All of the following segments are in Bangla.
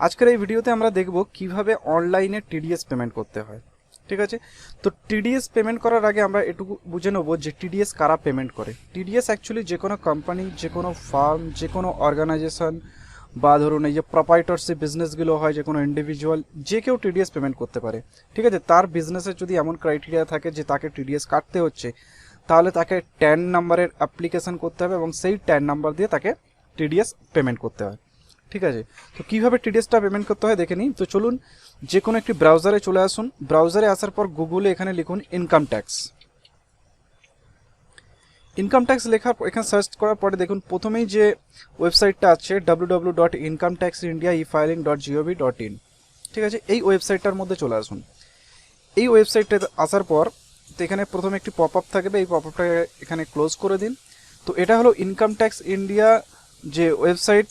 আজকের এই ভিডিওতে আমরা দেখব কিভাবে অনলাইনে টিডিএস পেমেন্ট করতে হয়। ঠিক আছে, তো টিডিএস পেমেন্ট করার আগে আমরা এটুকু বুঝে নেব যে টিডিএস কারা পেমেন্ট করে। টিডিএস অ্যাকচুয়ালি যে কোনো কোম্পানি, যে কোনো ফার্ম, যে কোনো অর্গানাইজেশন বা ধরুন এই যে প্রপাইটরশিপ বিজনেসগুলো হয়, যে কোনো ইন্ডিভিজুয়াল যে কেউ টিডিএস পেমেন্ট করতে পারে। ঠিক আছে, তার বিজনেসের যদি এমন ক্রাইটেরিয়া থাকে যে তাকে টিডিএস কাটতে হচ্ছে, তাহলে তাকে 10 নাম্বারের অ্যাপ্লিকেশন করতে হবে এবং সেই 10 নাম্বার দিয়ে তাকে টিডিএস পেমেন্ট করতে হয়। ঠিক আছে, তো কীভাবে টিডিএসটা পেমেন্ট করতে হয় দেখে নিই। তো চলুন যে কোনো একটি ব্রাউজারে চলে আসুন। ব্রাউজারে আসার পর গুগলে এখানে লিখুন ইনকাম ট্যাক্স। ইনকাম ট্যাক্স লেখার এখানে সার্চ করার পরে দেখুন প্রথমেই যে ওয়েবসাইটটা আছে www.incometaxindiaefiling.gov.in। ঠিক আছে, এই ওয়েবসাইটটার মধ্যে চলে আসুন। এই ওয়েবসাইটটা আসার পর তো এখানে প্রথমে একটি পপ আপ থাকবে, এই পপ আপটা এখানে ক্লোজ করে দিন। তো এটা হলো ইনকাম ট্যাক্স ইন্ডিয়া যে ওয়েবসাইট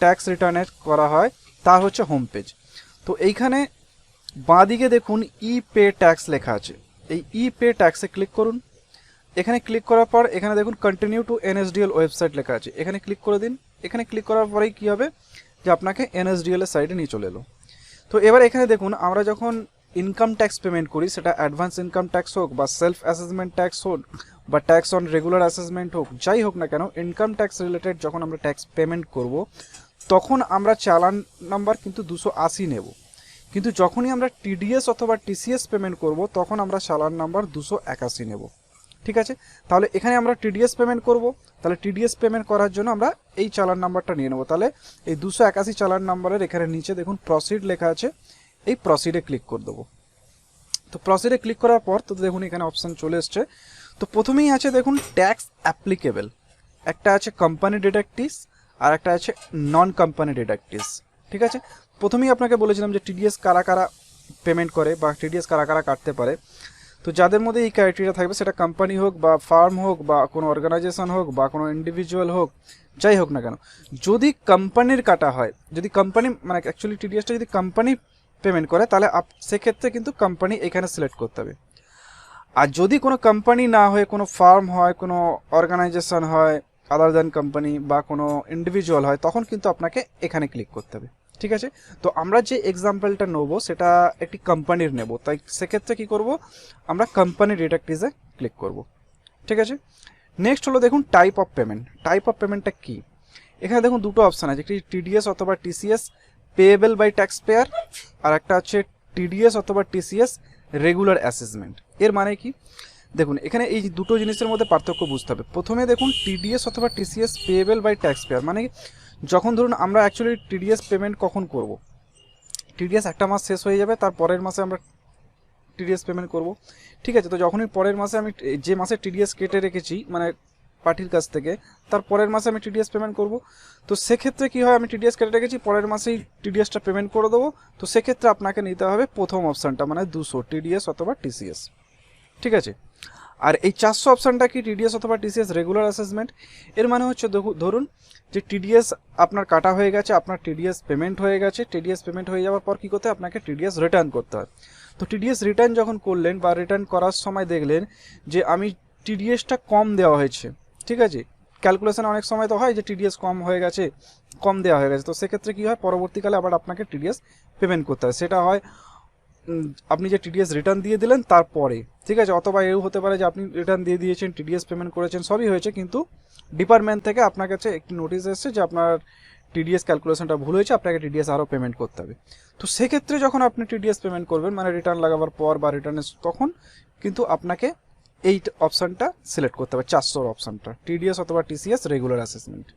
ট্যাক্স রিটার্নের করা হয় তার হচ্ছে হোম পেজ। তো এইখানে বাঁদিকে দেখুন ই পে ট্যাক্স লেখা আছে, এই ই পে ট্যাক্সে ক্লিক করুন। এখানে ক্লিক করার পর এখানে দেখুন কন্টিনিউ টু এনএসডিএল ওয়েবসাইট লেখা আছে, এখানে ক্লিক করে দিন। এখানে ক্লিক করার পরেই কী হবে যে আপনাকে এনএসডিএল এর সাইডে নিয়ে চলে এলো। তো এবার এখানে দেখুন আমরা যখন ইনকাম ট্যাক্স পেমেন্ট করি, সেটা অ্যাডভান্স ইনকাম ট্যাক্স হোক বা সেলফ অ্যাসেসমেন্ট ট্যাক্স হোক বা ট্যাক্স অন রেগুলার অ্যাসেসমেন্ট হোক, যাই হোক না কেন, ইনকাম ট্যাক্স রিলেটেড যখন আমরা ট্যাক্স পেমেন্ট করব তখন আমরা চালান নাম্বার কিন্তু 280 নেব। কিন্তু যখনই আমরা টিডিএস অথবা টিসিএস পেমেন্ট করব তখন আমরা চালান নাম্বার 281 নেব। ঠিক আছে, তাহলে এখানে আমরা টিডিএস পেমেন্ট করব, তাহলে টিডিএস পেমেন্ট করার জন্য আমরা এই চালান নাম্বারটা নিয়ে নেব। তাহলে এই 281 চালান নাম্বারের এখানে নিচে দেখুন প্রসিড লেখা আছে, এই প্রসিডে ক্লিক করে দেবো। তো প্রসিডে ক্লিক করার পর তো দেখুন এখানে অপশান চলে এসছে। তো প্রথমেই আছে দেখুন ট্যাক্স অ্যাপ্লিকেবল, একটা আছে কোম্পানি ডিডাক্টিভস আর একটা আছে নন কোম্পানি ডিডাক্টিভস। ঠিক আছে, প্রথমেই আপনাকে বলেছিলাম যে টিডিএস কারা কারা পেমেন্ট করে বা টিডিএস কারা কারা কাটতে পারে। তো যাদের মধ্যে এই ক্রাইটেরিয়া থাকবে, সেটা কোম্পানি হোক বা ফার্ম হোক বা কোনো অর্গানাইজেশন হোক বা কোনো ইন্ডিভিজুয়াল হোক, যাই হোক না কেন, যদি কোম্পানির কাটা হয়, যদি কোম্পানি মানে অ্যাকচুয়ালি টিডিএসটা যদি কোম্পানি পেমেন্ট করে তাহলে সেক্ষেত্রে কিন্তু কোম্পানি এখানে সিলেক্ট করতে হবে। আর যদি কোনো কোম্পানি না হয়ে কোনো ফার্ম হয়, কোনো অর্গানাইজেশন হয় আদার দ্যান কোম্পানি বা কোনো ইন্ডিভিজুয়াল হয়, তখন কিন্তু আপনাকে এখানে ক্লিক করতে হবে। ঠিক আছে, তো আমরা যে এক্সাম্পলটা নেবো সেটা একটি কোম্পানির নেব, তাই সেক্ষেত্রে কী করব, আমরা কোম্পানি ডিডাক্টিভসে ক্লিক করব। ঠিক আছে, নেক্সট হলো দেখুন type of payment. Type of পেমেন্টটা কী, এখানে দেখুন দুটো অপশান আছে, একটি টিডিএস অথবা TCS payable by tax payer, আর একটা হচ্ছে টিডিএস অথবা টিসিএস রেগুলার অ্যাসেসমেন্ট। এর মানে কি দেখুন, এখানে এই দুটো জিনিসের মধ্যে পার্থক্য বুঝতে হবে। প্রথমে দেখুন টিডিএস অথবা TCS payable by tax payer মানে যখন ধরুন আমরা অ্যাকচুয়ালি টিডিএস পেমেন্ট কখন করব, টিডিএস একটা মাস শেষ হয়ে যাবে, তার পরের মাসে আমরা টিডিএস পেমেন্ট করব। ঠিক আছে, তো যখনই পরের মাসে আমি যে মাসে টিডিএস কেটে রেখেছি মানে পার্টির কাছ থেকে, তার পরের মাসে আমি টিডিএস পেমেন্ট করব। তো সেক্ষেত্রে কী হয়, আমি টিডিএস কেটে রেখেছি, পরের মাসেই টিডিএসটা পেমেন্ট করে দেবো। তো সেক্ষেত্রে আপনাকে নিতে হবে প্রথম অপশানটা মানে 200 টিডিএস অথবা টিসিএস। ঠিক আছে, আর এই 400 অপশানটা কি, টিডিএস অথবা টিসিএস রেগুলার অ্যাসেসমেন্ট। এর মানে হচ্ছে ধরুন যে টিডিএস আপনার কাটা হয়ে গেছে, আপনার টিডিএস পেমেন্ট হয়ে গেছে, টিডিএস পেমেন্ট হয়ে যাওয়ার পর কী করতে হয়, আপনাকে টিডিএস রিটার্ন করতে হয়। তো টিডিএস রিটার্ন যখন করলেন বা রিটার্ন করার সময় দেখলেন যে আমি টিডিএসটা কম দেওয়া হয়েছে, ঠিক আছে, ক্যালকুলেশন অনেক সময় তো হয় যে টিডিএস কম হয়ে গেছে, কম দেওয়া হয়ে গেছে, তো সেক্ষেত্রে কী হয়, পরবর্তীকালে আবার আপনাকে টিডিএস পেমেন্ট করতে হয়। সেটা হয় আপনি যে টিডিএস রিটার্ন দিয়ে দিলেন তারপরে, ঠিক আছে, অথবা এও হতে পারে যে আপনি রিটার্ন দিয়ে দিয়েছেন, টিডিএস পেমেন্ট করেছেন, সবই হয়েছে, কিন্তু ডিপার্টমেন্ট থেকে আপনার কাছে একটি নোটিশ এসেছে যে আপনার টিডিএস ক্যালকুলেশনটা ভুল হয়েছে, আপনাকে টিডিএস আরও পেমেন্ট করতে হবে। তো সেক্ষেত্রে যখন আপনি টিডিএস পেমেন্ট করবেন মানে রিটার্ন লাগাবার পর বা রিটার্নের তখন কিন্তু আপনাকে এই অপশানটা সিলেক্ট করতে হবে, 400 অপশানটা, টিডিএস অথবা টিসিএস রেগুলার অ্যাসেসমেন্ট।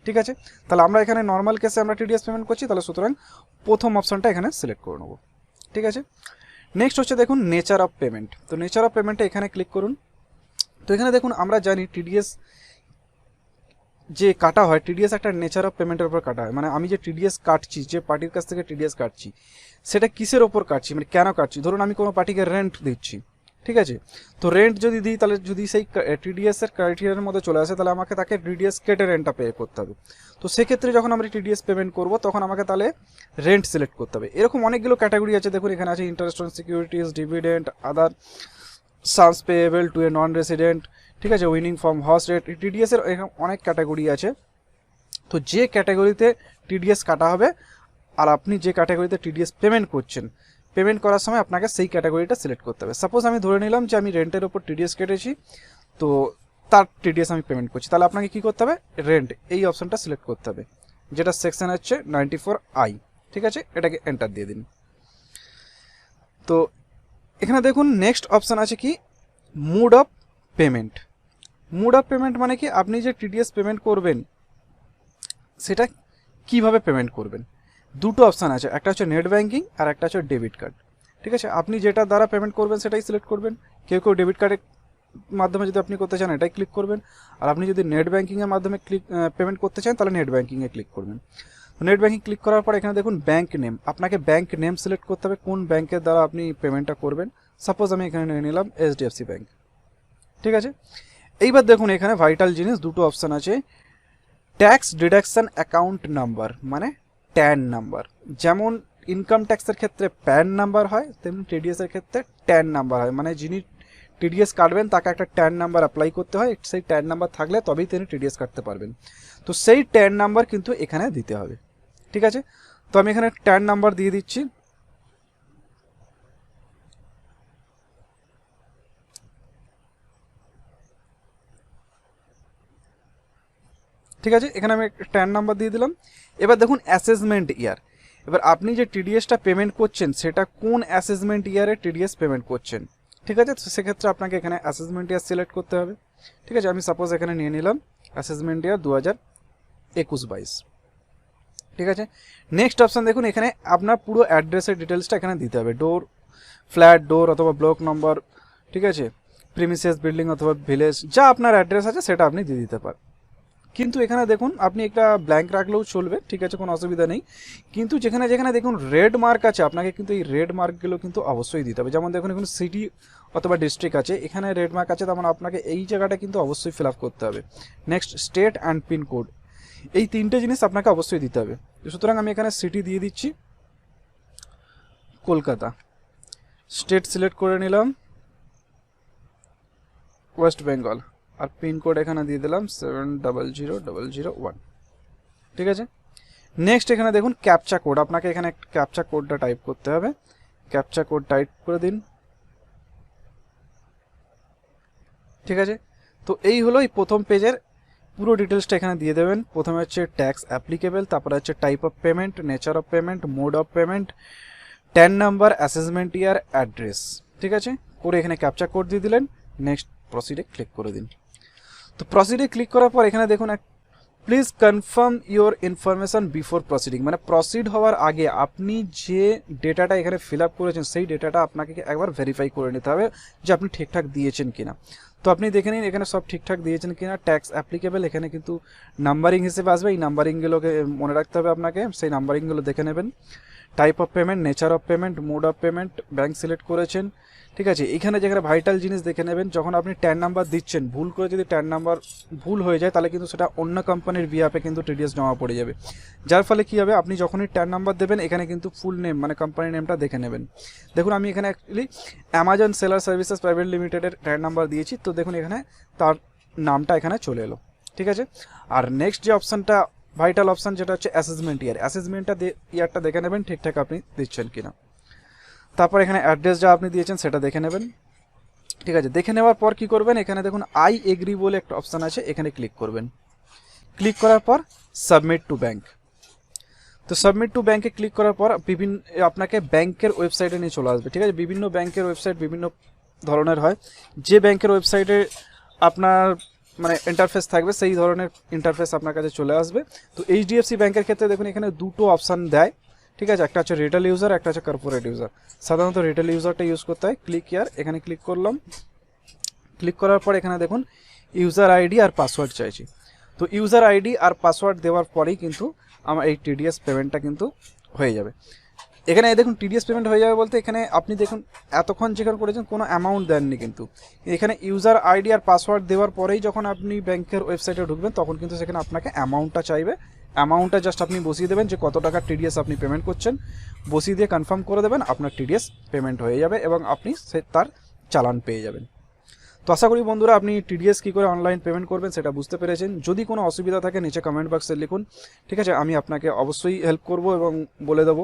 ঠিক আছে, তাহলে আমরা এখানে নর্মাল কেসে আমরা টিডিএস পেমেন্ট করছি, তাহলে সুতরাং প্রথম অপশানটা এখানে সিলেক্ট করে নেবো। ঠিক আছে, নেক্সট হচ্ছে দেখুন নেচার অফ পেমেন্ট। তো নেচার অফ পেমেন্টে এখানে ক্লিক করুন। তো এখানে দেখুন আমরা জানি টিডিএস যে কাটা হয়, টিডিএস একটা নেচার অফ পেমেন্টের উপর কাটা হয়। মানে আমি যে টিডিএস কাটছি, যে পার্টির কাছ থেকে টিডিএস কাটছি, সেটা কিসের ওপর কাটছি, মানে কেন কাটছি। ধরুন আমি কোনো পার্টিকে রেন্ট দিচ্ছি, ঠিক আছে, তো রেন্ট যদি দিই তাহলে যদি সেই টিডিএসের ক্রাইটেরিয়ার মধ্যে চলে আসে তাহলে আমাকে তাকে টিডিএস কেটে রেন্টটা পে করতে হবে। তো সেক্ষেত্রে যখন আমরা টিডিএস পেমেন্ট করব তখন আমাকে তাহলে রেন্ট সিলেক্ট করতে হবে। এরকম অনেকগুলো ক্যাটাগরি আছে, দেখুন এখানে আছে interest on securities, dividend, other sums payable to a non resident, ঠিক আছে, উইনিং ফ্রম হর্স রেট, টিডিএসের অনেক ক্যাটাগরি আছে। তো যে ক্যাটাগরিতে টিডিএস কাটা হবে আর আপনি যে ক্যাটাগরিতে টিডিএস পেমেন্ট করছেন, পেমেন্ট করার সময় আপনাকে সেই ক্যাটাগরিটা সিলেক্ট করতে হবে। সাপোজ আমি ধরে নিলাম যে আমি রেন্টের ওপর টিডিএস কেটেছি, তো তার টিডিএস আমি পেমেন্ট করছি, তাহলে আপনাকে কী করতে হবে, রেন্ট এই অপশানটা সিলেক্ট করতে হবে, যেটা সেকশন হচ্ছে 94I। ঠিক আছে, এটাকে এন্টার দিয়ে দিন। তো এখানে দেখুন নেক্সট অপশান আছে কি, mode of payment. Mode of payment মানে কি, আপনি যে টিডিএস পেমেন্ট করবেন সেটা কিভাবে পেমেন্ট করবেন। দুটো অপশান আছে, একটা হচ্ছে নেট ব্যাঙ্কিং আর একটা হচ্ছে ডেবিট কার্ড। ঠিক আছে, আপনি যেটা দ্বারা পেমেন্ট করবেন সেটাই সিলেক্ট করবেন। কেউ কেউ ডেবিট কার্ডের মাধ্যমে যদি আপনি করতে চান এটাই ক্লিক করবেন, আর আপনি যদি নেট ব্যাঙ্কিংয়ের মাধ্যমে পেমেন্ট করতে চান তাহলে নেট ব্যাঙ্কিংয়ে ক্লিক করবেন। নেট ব্যাঙ্কিং ক্লিক করার পর এখানে দেখুন ব্যাঙ্ক নেম, আপনাকে ব্যাঙ্ক নেম সিলেক্ট করতে হবে কোন ব্যাঙ্কের দ্বারা আপনি পেমেন্টটা করবেন। সাপোজ আমি এখানে নিয়ে নিলাম HDFC ব্যাঙ্ক। ঠিক আছে, এইবার দেখুন এখানে ভাইটাল জিনিস দুটো অপশান আছে, ট্যাক্স ডিডাকশন অ্যাকাউন্ট নাম্বার মানে ট্যান নাম্বার। যেমন ইনকাম ট্যাক্সের ক্ষেত্রে প্যান নাম্বার হয়, তেমনি টিডিএসের ক্ষেত্রে ট্যান নাম্বার হয়। মানে যিনি টিডিএস কাটবেন তাকে একটা ট্যান নাম্বার অ্যাপ্লাই করতে হয়, সেই ট্যান নাম্বার থাকলে তবেই তিনি টিডিএস কাটতে পারবেন। তো সেই ট্যান নাম্বার কিন্তু এখানে দিতে হবে। ঠিক আছে, তো আমি এখানে ট্যান নাম্বার দিয়ে দিচ্ছি। ঠিক আছে, এখানে আমি ট্যান নাম্বার দিয়ে দিলাম। এবার দেখুন অ্যাসেসমেন্ট ইয়ার, এবার আপনি যে টিডিএসটা পেমেন্ট করছেন সেটা কোন অ্যাসেসমেন্ট ইয়ারে টিডিএস পেমেন্ট করছেন। ঠিক আছে, তো সেক্ষেত্রে আপনাকে এখানে অ্যাসেসমেন্ট ইয়ার সিলেক্ট করতে হবে। ঠিক আছে, আমি সাপোজ এখানে নিয়ে নিলাম অ্যাসেসমেন্ট ইয়ার 2021-22। ঠিক আছে, নেক্সট অপশান দেখুন এখানে আপনার পুরো অ্যাড্রেসের ডিটেলসটা এখানে দিতে হবে, ডোর, ফ্ল্যাট, ডোর অথবা ব্লক নম্বর। ঠিক আছে, প্রিমিসেস, বিল্ডিং অথবা ভিলেজ, যা আপনার অ্যাড্রেস আছে সেটা আপনি দিয়ে দিতে পারেন। কিন্তু এখানে দেখুন আপনি একটা ব্ল্যাঙ্ক রাখলেও চলবে, ঠিক আছে, কোনো অসুবিধা নেই। কিন্তু যেখানে যেখানে দেখুন রেড মার্ক আছে আপনাকে কিন্তু এই রেড মার্কগুলো কিন্তু অবশ্যই দিতে হবে। যেমন দেখুন এখানে সিটি অথবা ডিস্ট্রিক্ট আছে, এখানে রেড মার্ক আছে, তেমন আপনাকে এই জায়গাটা কিন্তু অবশ্যই ফিল আপ করতে হবে। নেক্সট স্টেট অ্যান্ড পিনকোড, এই তিনটে জিনিস আপনাকে অবশ্যই দিতে হবে। সুতরাং আমি এখানে সিটি দিয়ে দিচ্ছি কলকাতা, স্টেট সিলেক্ট করে নিলাম ওয়েস্ট বেঙ্গল, আর পিনকোড এখানে দিয়ে দিলাম 700001। ঠিক আছে, নেক্সট এখানে দেখুন ক্যাপচা কোড, আপনাকে এখানে ক্যাপচা কোডটা টাইপ করতে হবে। ক্যাপচা কোড টাইপ করে দিন। ঠিক আছে, তো এই হলো এই প্রথম পেজের পুরো ডিটেলসটা এখানে দিয়ে দেবেন। প্রথমে হচ্ছে ট্যাক্স অ্যাপ্লিকেবল, তারপরে হচ্ছে type of payment, nature of payment, mode of payment, tan number, assessment year, address. ঠিক আছে, করে এখানে ক্যাপচা কোড দিয়ে দিলেন। নেক্সট প্রসিডে ক্লিক করে দিন। তো প্রসিডে ক্লিক করার পর এখানে দেখুন please confirm your information before proceeding, মানে প্রসিড হওয়ার আগে আপনি যে ডেটাটা এখানে ফিল আপ করেছেন সেই ডেটাটা আপনাকে একবার ভেরিফাই করে নিতে হবে যে আপনি ঠিকঠাক দিয়েছেন কিনা। তো আপনি দেখে নিন এখানে সব ঠিকঠাক দিয়েছেন কিনা। ট্যাক্স অ্যাপ্লিকেবল এখানে কিন্তু নাম্বারিং হিসেবে আসবে, এই নাম্বারিংগুলোকে মনে রাখতে হবে আপনাকে, সেই নাম্বারিংগুলো দেখে নেবেন। Type of payment, nature of payment, mode of payment, bank select করেছেন। ঠিক আছে, এখানে যেখানে ভাইটাল জিনিস দেখে নেবেন, যখন আপনি ট্যান নাম্বার দিচ্ছেন ভুল করে যদি ট্যান নাম্বার ভুল হয়ে যায় তাহলে কিন্তু সেটা অন্য কোম্পানির বিহাফে কিন্তু টিডিএস জমা পড়ে যাবে। যার ফলে কী হবে, আপনি যখনই ট্যান নাম্বার দেবেন এখানে কিন্তু ফুল নেম মানে কোম্পানির নেমটা দেখে নেবেন। দেখুন আমি এখানে actually Amazon seller services private লিমিটেডের ট্যান নাম্বার দিয়েছি, তো দেখুন এখানে তার নামটা এখানে চলে এলো। ঠিক আছে, আর নেক্সট যে অপশানটা ভাইটাল অপশান যেটা হচ্ছে অ্যাসেসমেন্ট ইয়ার, অ্যাসেসমেন্টটা ইয়ারটা দেখে নেবেন ঠিকঠাক আপনি দিচ্ছেন কিনা। তারপর এখানে অ্যাড্রেস যা আপনি দিয়েছেন সেটা দেখে নেবেন। ঠিক আছে, দেখে নেওয়ার পর কি করবেন, এখানে দেখুন আই এগ্রি বলে একটা অপশান আছে, এখানে ক্লিক করবেন। ক্লিক করার পর সাবমিট টু ব্যাঙ্ক। তো সাবমিট টু ব্যাঙ্কে ক্লিক করার পর বিভিন্ন আপনাকে ব্যাংকের ওয়েবসাইটে নিয়ে চলে আসবে। ঠিক আছে, বিভিন্ন ব্যাংকের ওয়েবসাইট বিভিন্ন ধরনের হয়, যে ব্যাংকের ওয়েবসাইটে আপনার মানে ইন্টারফেস থাকবে সেই ধরনের ইন্টারফেস আপনার কাছে চলে আসবে। তো এইচডিএফসি ব্যাংকের ক্ষেত্রে দেখুন এখানে দুটো অপশান দেয়। ঠিক আছে, একটা হচ্ছে রিটেল ইউজার, একটা হচ্ছে কর্পোরেট ইউজার। সাধারণত রিটেল ইউজারটা ইউজ করতে হয়। ক্লিক ইয়ার, এখানে ক্লিক করলাম। ক্লিক করার পর এখানে দেখুন ইউজার আইডি আর পাসওয়ার্ড চাইছি। তো ইউজার আইডি আর পাসওয়ার্ড দেওয়ার পরেই কিন্তু আমার এই টিডিএস পেমেন্টটা কিন্তু হয়ে যাবে। এখানে দেখুন টিডিএস পেমেন্ট হয়ে যাবে বলতে এখানে আপনি দেখুন এতক্ষণ যেখানে করেছেন কোনো অ্যামাউন্ট দেননি, কিন্তু এখানে ইউজার আইডি আর পাসওয়ার্ড দেওয়ার পরেই যখন আপনি ব্যাংকের ওয়েবসাইটে ঢুকবেন তখন কিন্তু সেখানে আপনাকে অ্যামাউন্টটা চাইবে। অ্যামাউন্টটা জাস্ট আপনি বসিয়ে দেবেন যে কত টাকা টিডিএস আপনি পেমেন্ট করছেন, বসিয়ে দিয়ে কনফার্ম করে দেবেন, আপনার টিডিএস পেমেন্ট হয়ে যাবে এবং আপনি তার চালান পেয়ে যাবেন। তো আশা করি বন্ধুরা আপনি টিডিএস কী করে অনলাইন পেমেন্ট করবেন সেটা বুঝতে পেরেছেন। যদি কোনো অসুবিধা থাকে নিচে কমেন্ট বক্সে লিখুন, ঠিক আছে, আমি আপনাকে অবশ্যই হেল্প করব এবং বলে দেবো।